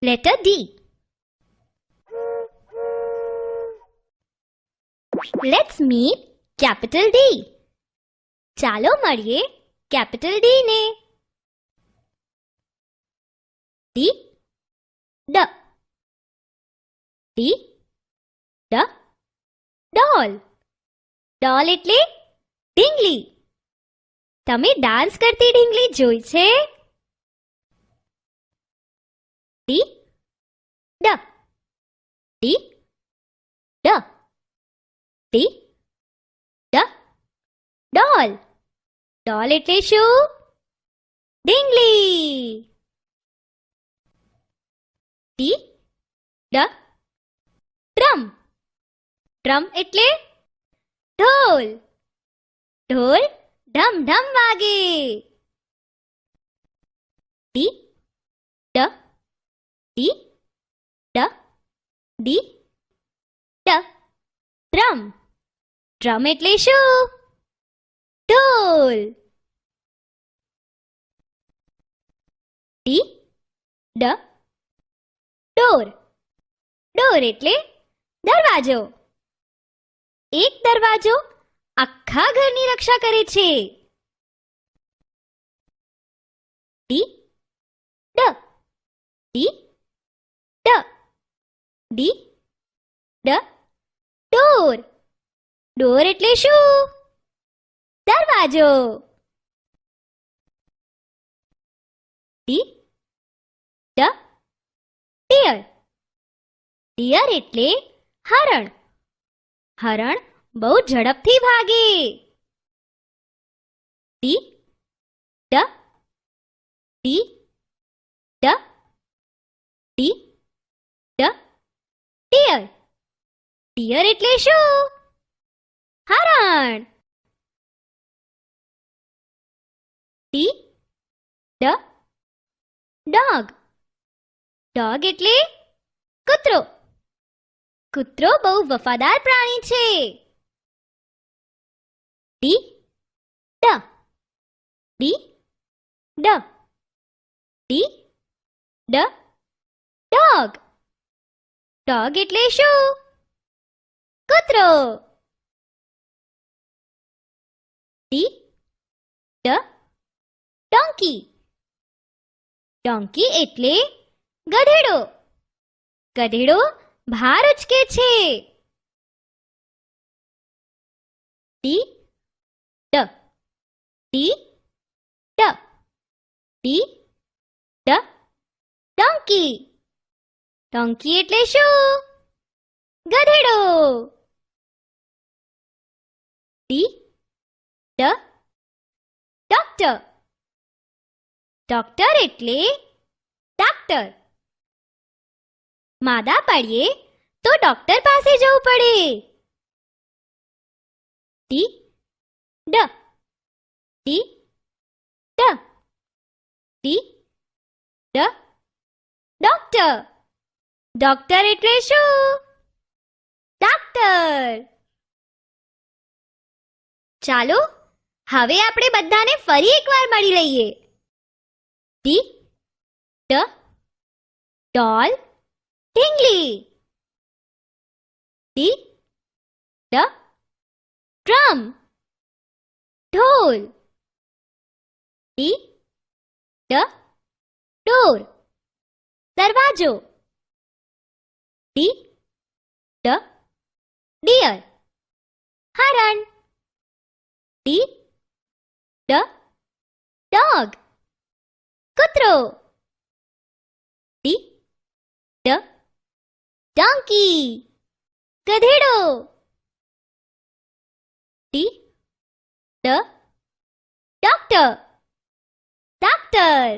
Letter D. Let's meet capital D. ચાલો મળીએ capital D ને. D, D, D, D, doll. Doll એટલે ઢીંગલી. તમે ડાન્સ કરતી ઢીંગલી જોઈ છે? D, D, D, D, D, D, doll. Doll એટલે શું? ઢીંગલી. D, D, drum. Drum એટલે ઢોલ. ઢોલ ઢમ ઢમ વાગે. D, D, D, D, D, D, drum. Drum એટલે શું? ઢોલ. D, D, door. Door એટલે દરવાજો. એક દરવાજો આખા ઘરની રક્ષા કરે છે. D, D, D, D, D, D, door. Door એટલે શું? દરવાજો. D, D, deer. Deer એટલે હરણ. હરણ બહુ ઝડપથી ભાગે. D, D, D, D, D, D, deer. Deer એટલે શું? હરણ. D, D, dog. Dog એટલે કૂતરો. કૂતરો બહુ વફાદાર પ્રાણી છે. D, D, D, D, D, D, dog. Dog એટલે શું? કૂતરો. D, D, donkey. Donkey એટલે ગધેડો. ગધેડો ભાર ઉચકે છે. D, D, D, D, D, D, donkey. Donkey એટલે શું? ગધેડો. D, D, doctor. Doctor એટલે ડાક્ટર. માદા પડીએ તો ડોક્ટર પાસે જવું પડે. D, D, D, D, D, D, doctor. Doctor એટલે શું? ડાક્ટર. ચાલો હવે આપણે બધાને ફરી એકવાર મળી લઈએ. D, D, doll, ઢીંગલી. D, D, drum, ઢોલ. D, D, door, દરવાજો. D, D, deer, હરણ. D, D, dog, કૂતરો. D, D, donkey, ગધેડો. D, D, doctor, doctor.